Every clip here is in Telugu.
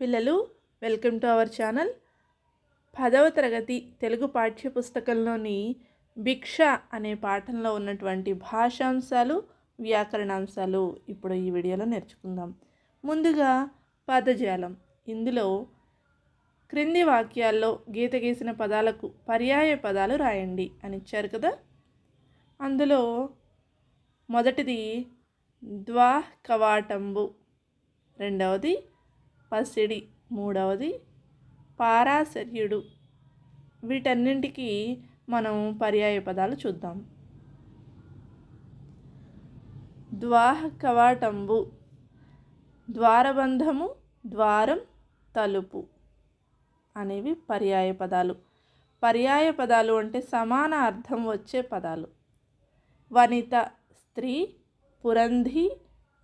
పిల్లలు, వెల్కమ్ టు అవర్ ఛానల్. 10వ తరగతి తెలుగు పాఠ్యపుస్తకంలోని భిక్ష అనే పాఠంలో ఉన్నటువంటి భాషాంశాలు, వ్యాకరణాంశాలు ఇప్పుడు ఈ వీడియోలో నేర్చుకుందాం. ముందుగా పదజాలం. ఇందులో క్రింది వాక్యాల్లో గీత గీసిన పదాలకు పర్యాయ పదాలు రాయండి అని ఇచ్చారు కదా. అందులో మొదటిది ద్వాకవాటంబు, రెండవది పసిడి, మూడవది పారాశర్యుడు. వీటన్నింటికి మనం పర్యాయ పదాలు చూద్దాం. ద్వాకవాటంబు, ద్వారబంధము, ద్వారం, తలుపు అనేవి పర్యాయ పదాలు. పర్యాయ పదాలు అంటే సమాన అర్థం వచ్చే పదాలు. వనిత స్త్రీ, పురంధి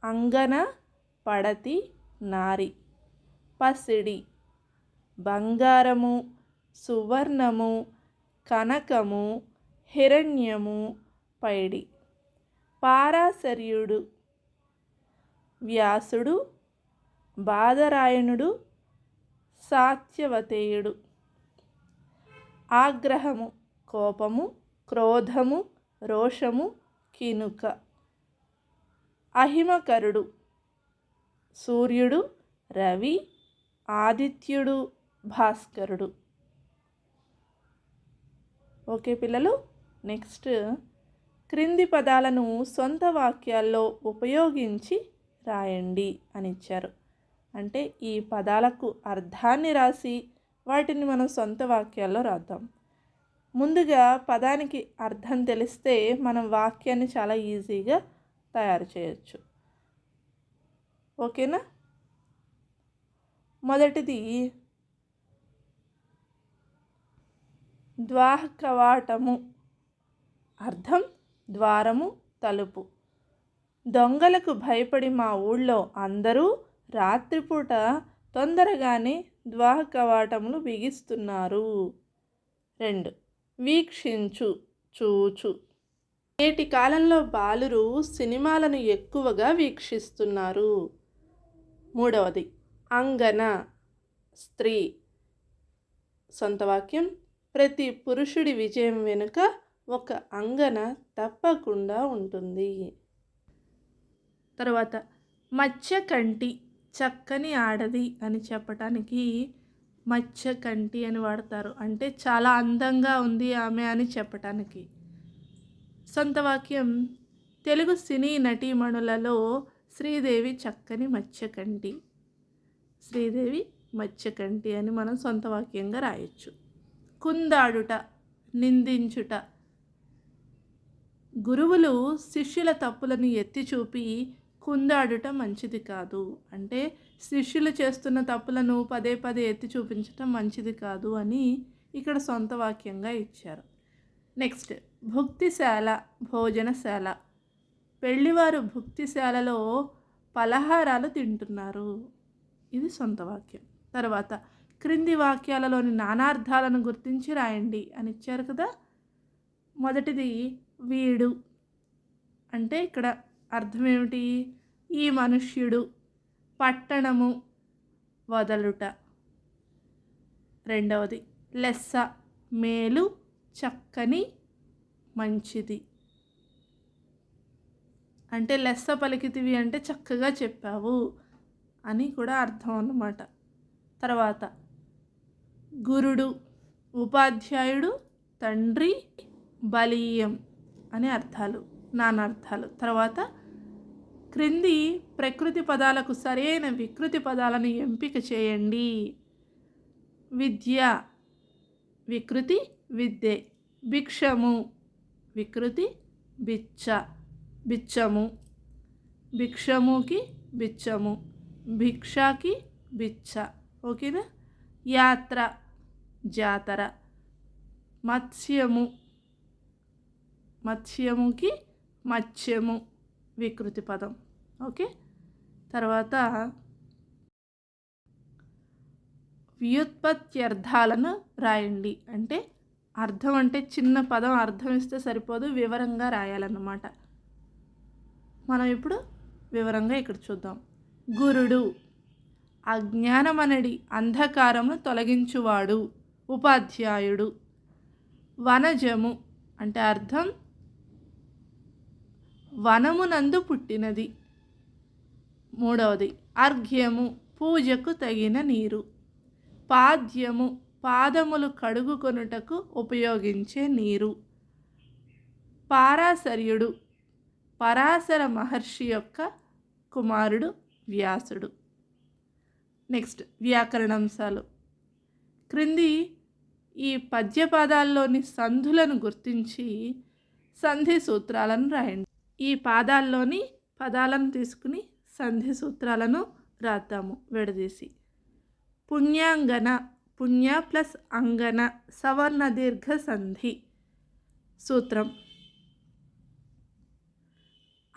అంగన, పడతి నారి. పసిడి బంగారము, సువర్ణము, కనకము, హిరణ్యము, పైడి. పారాశర్యుడు వ్యాసుడు, బాదరాయణుడు, సాత్యవతేయుడు. ఆగ్రహము కోపము, క్రోధము, రోషము, కినుక. అహిమకరుడు సూర్యుడు, రవి, ఆదిత్యుడు, భాస్కరుడు. ఓకే పిల్లలు, నెక్స్ట్ క్రింది పదాలను సొంత వాక్యాల్లో ఉపయోగించి రాయండి అని ఇచ్చారు. అంటే ఈ పదాలకు అర్థాన్ని రాసి వాటిని మనం సొంత వాక్యాల్లో రాద్దాం. ముందుగా పదానికి అర్థం తెలిస్తే మనం వాక్యాన్ని చాలా ఈజీగా తయారు చేయొచ్చు. ఓకేనా. మొదటిది ద్వాకవాటము. అర్థం ద్వారము, తలుపు. దొంగలకు భయపడి మా ఊళ్ళో అందరూ రాత్రిపూట తొందరగానే ద్వాకవాటములు బిగిస్తున్నారు. 2. వీక్షించు, చూచు. నేటి కాలంలో బాలురు సినిమాలను ఎక్కువగా వీక్షిస్తున్నారు. 3. అంగన స్త్రీ. సొంత వాక్యం: ప్రతి పురుషుడి విజయం వెనుక ఒక అంగన తప్పకుండా ఉంటుంది. తర్వాత మత్స్యకంటి చక్కని ఆడది అని చెప్పటానికి మత్స్యకంటి అని వాడతారు. అంటే చాలా అందంగా ఉంది ఆమె అని చెప్పటానికి. సొంత వాక్యం: తెలుగు సినీ నటీమణులలో శ్రీదేవి చక్కని మత్స్యకంటి. శ్రీదేవి మత్స్యకంటి అని మనం సొంత వాక్యంగా రాయొచ్చు. కుందాడుట నిందించుట. గురువులు శిష్యుల తప్పులను ఎత్తి చూపి కుందాడుట మంచిది కాదు. అంటే శిష్యులు చేస్తున్న తప్పులను పదే పదే ఎత్తి చూపించటం మంచిది కాదు అని ఇక్కడ సొంత వాక్యంగా ఇచ్చారు. నెక్స్ట్ భుక్తిశాల, భోజనశాల. పెళ్లివారు భుక్తిశాలలో పలహారాలు తింటున్నారు. ఇది సొంత వాక్యం. తర్వాత క్రింది వాక్యాలలోని నానార్థాలను గుర్తించి రాయండి అని ఇచ్చారు కదా. మొదటిది వీడు అంటే ఇక్కడ అర్థం ఏమిటి? ఈ మనుష్యుడు. పట్టణము వదలుట. రెండవది లెస్స, మేలు, చక్కని, మంచిది. అంటే లెస్స పలికితివి అంటే చక్కగా చెప్పావు అని కూడా అర్థం అన్నమాట. తర్వాత గురుడు ఉపాధ్యాయుడు, తండ్రి, బలీయం అని అర్థాలు, నానార్థాలు. తర్వాత క్రింది ప్రకృతి పదాలకు సరైన వికృతి పదాలను ఎంపిక చేయండి. విద్య వికృతి, విద్యే. భిక్షము వికృతి, బిచ్చ, బిచ్చము. భిక్షముకి బిచ్చము, భిక్షకి బిచ్చ. ఓకేనా. యాత్ర జాతర. మత్స్యము, మత్స్యముకి మత్స్యము వికృతి పదం. ఓకే. తర్వాత వ్యుత్పత్త్యర్థాలను రాయండి. అంటే అర్థం అంటే చిన్న పదం అర్థం ఇస్తే సరిపోదు, వివరంగా రాయాలన్నమాట. మనం ఇప్పుడు వివరంగా ఇక్కడ చూద్దాం. గురుడు అజ్ఞానమనడి అంధకారమును తొలగించువాడు ఉపాధ్యాయుడు. వనజము అంటే అర్థం వనమునందు పుట్టినది. మూడవది అర్ఘ్యము పూజకు తగిన నీరు. పాద్యము పాదములు కడుగుకొనుటకు ఉపయోగించే నీరు. పారాశర్యుడు పరాశర మహర్షి యొక్క కుమారుడు వ్యాసుడు. నెక్స్ట్ వ్యాకరణాంశాలు. క్రింది ఈ పద్యపాదాల్లోని సంధులను గుర్తించి సంధి సూత్రాలను రాయండి. ఈ పాదాల్లోని పదాలను తీసుకుని సంధి సూత్రాలను రాద్దాము విడదీసి. పుణ్యాంగన పుణ్య ప్లస్ అంగన సవర్ణ దీర్ఘ సంధి. సూత్రం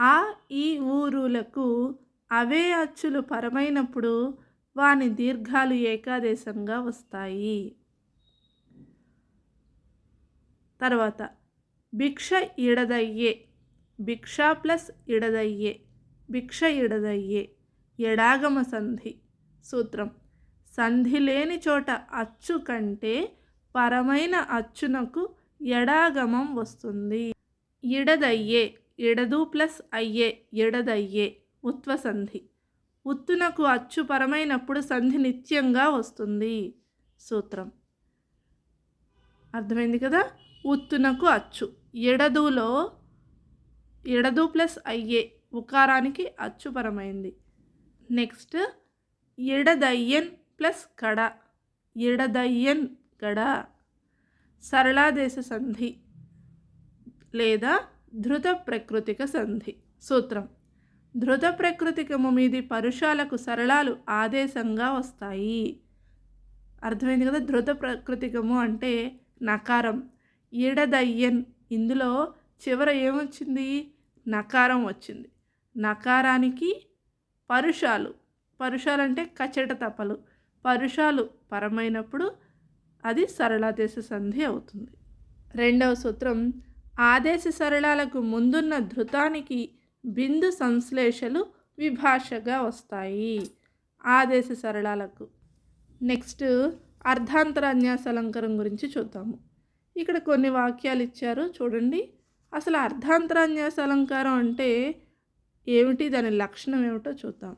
ఆ ఈ ఊరులకు అవే అచ్చులు పరమైనప్పుడు వాని దీర్ఘాలు ఏకాదేశంగా వస్తాయి. తర్వాత భిక్ష ఇడదయ్యే భిక్ష ప్లస్ ఇడదయ్యే భిక్ష ఇడదయ్యే ఎడాగమ సంధి. సూత్రం సంధి లేని చోట అచ్చు కంటే పరమైన అచ్చునకు ఎడాగమం వస్తుంది. ఇడదయ్యే ఇడదు ప్లస్ అయ్యే ఎడదయ్యే ఉత్వ సంధి. ఉత్తునకు అచ్చు పరమైనప్పుడు సంధి నిత్యంగా వస్తుంది. సూత్రం అర్థమైంది కదా. ఉత్తునకు అచ్చు. ఎడదులో ఎడదు ప్లస్ అయ్యే ఉకారానికి అచ్చుపరమైంది. నెక్స్ట్ ఎడదయ్యన్ ప్లస్ కడ ఎడదయ్యన్ గడ సరళాదేశ సంధి లేదా ధృత ప్రకృతిక సంధి. సూత్రం ధృత ప్రకృతికము మీది పరుషాలకు సరళాలు ఆదేశంగా వస్తాయి. అర్థమైంది కదా. ధృత ప్రకృతికము అంటే నకారం. ఎడదయ్యన్ ఇందులో చివర ఏమొచ్చింది? నకారం వచ్చింది. నకారానికి పరుషాలు పరుషాలంటే కచట తపలు పరుషాలు పరమైనప్పుడు అది సరళాదేశ సంధి అవుతుంది. రెండవ సూత్రం ఆదేశ సరళాలకు ముందున్న ధృతానికి బిందు సంశ్లేషలు విభాషగా వస్తాయి ఆదేశ సరళాలకు. నెక్స్ట్ అర్ధాంతర అన్యాస అలంకారం గురించి చూద్దాము. ఇక్కడ కొన్ని వాక్యాలు ఇచ్చారు చూడండి. అసలు అర్ధాంతర అన్యాస అలంకారం అంటే ఏమిటి, దాని లక్షణం ఏమిటో చూద్దాం.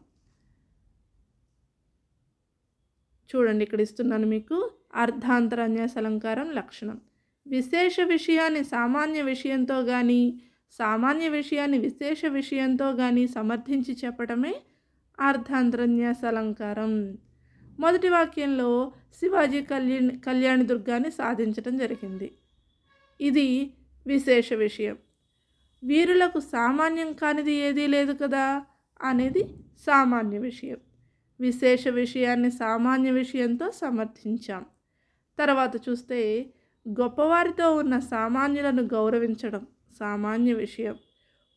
చూడండి ఇక్కడ ఇస్తున్నాను మీకు. అర్ధాంతర అన్యాస అలంకారం లక్షణం విశేష విషయాన్ని సామాన్య విషయంతో కానీ సామాన్య విషయాన్ని విశేష విషయంతో కానీ సమర్థించి చెప్పడమే అర్ధాంతరన్యాస అలంకారం. మొదటి వాక్యంలో శివాజీ కళ్యాణి దుర్గాన్ని సాధించడం జరిగింది. ఇది విశేష విషయం. వీరులకు సామాన్యం కానిది ఏదీ లేదు కదా అనేది సామాన్య విషయం. విశేష విషయాన్ని సామాన్య విషయంతో సమర్థించాం. తర్వాత చూస్తే గొప్పవారితో ఉన్న సామాన్యులను గౌరవించడం సామాన్య విషయం.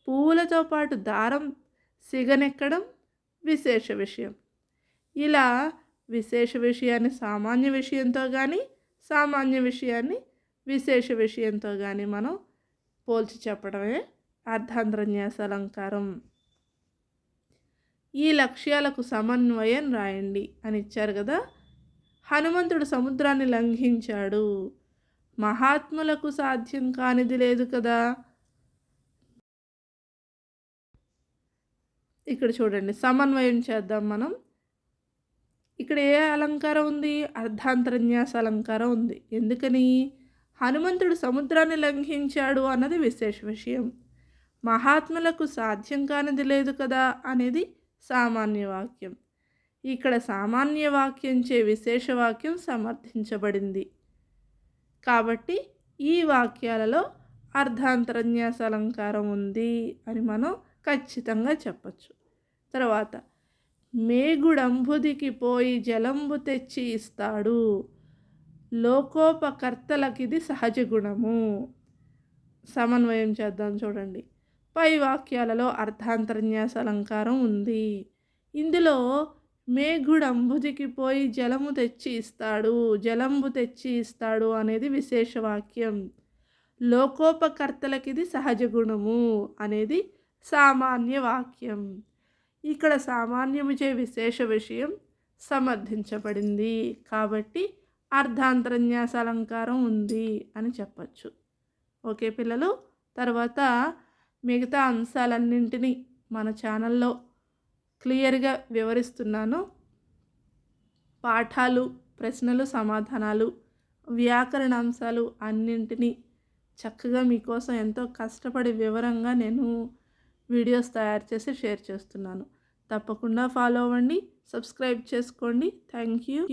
పువ్వులతో పాటు దారం సిగనెక్కడం విశేష విషయం. ఇలా విశేష విషయాన్ని సామాన్య విషయంతో కానీ సామాన్య విషయాన్ని విశేష విషయంతో కానీ మనం పోల్చి చెప్పడమే అర్ధాంతరన్యాస అలంకారం. ఈ లక్ష్యాలకు సమన్వయం రాయండి అని ఇచ్చారు కదా. హనుమంతుడు సముద్రాన్ని లంఘించాడు. మహాత్ములకు సాధ్యం కానిది లేదు కదా. ఇక్కడ చూడండి సమన్వయం చేద్దాం మనం. ఇక్కడ ఏ అలంకారం ఉంది? అర్ధాంతరన్యాస అలంకారం ఉంది. ఎందుకని? హనుమంతుడు సముద్రాన్ని లంఘించాడు అన్నది విశేష విషయం. మహాత్ములకు సాధ్యం కానిది లేదు కదా అనేది సామాన్య వాక్యం. ఇక్కడ సామాన్య వాక్యంచే విశేష వాక్యం సమర్థించబడింది. కాబట్టి ఈ వాక్యాలలో అర్ధాంతరన్యాస అలంకారం ఉంది అని మనం ఖచ్చితంగా చెప్పచ్చు. తర్వాత మేగుడంబుదికి పోయి జలంబు తెచ్చి ఇస్తాడు. లోకోపకర్తలకిది సహజ గుణము. సమన్వయం చేద్దాం చూడండి. పై వాక్యాలలో అర్ధాంతరన్యాస అలంకారం ఉంది. ఇందులో మేఘుడంబుదికి పోయి జలంబు తెచ్చి ఇస్తాడు అనేది విశేష వాక్యం. లోకోపకర్తలకిది సహజ గుణము అనేది సామాన్య వాక్యం. ఇక్కడ సామాన్యముచే విశేష విషయం, సమర్థించబడింది. కాబట్టి అర్ధాంతరన్యాస అలంకారం ఉంది అని చెప్పచ్చు. ఓకే పిల్లలు, తర్వాత మిగతా అంశాలన్నింటినీ మన ఛానల్లో క్లియర్గా వివరిస్తున్నాను. పాఠాలు, ప్రశ్నలు, సమాధానాలు, వ్యాకరణ అంశాలు అన్నింటినీ చక్కగా మీకోసం ఎంతో కష్టపడి వివరంగా నేను వీడియోస్ తయారు చేసి షేర్ చేస్తున్నాను. తప్పకుండా ఫాలో అవ్వండి, సబ్స్క్రైబ్ చేసుకోండి. Thank you.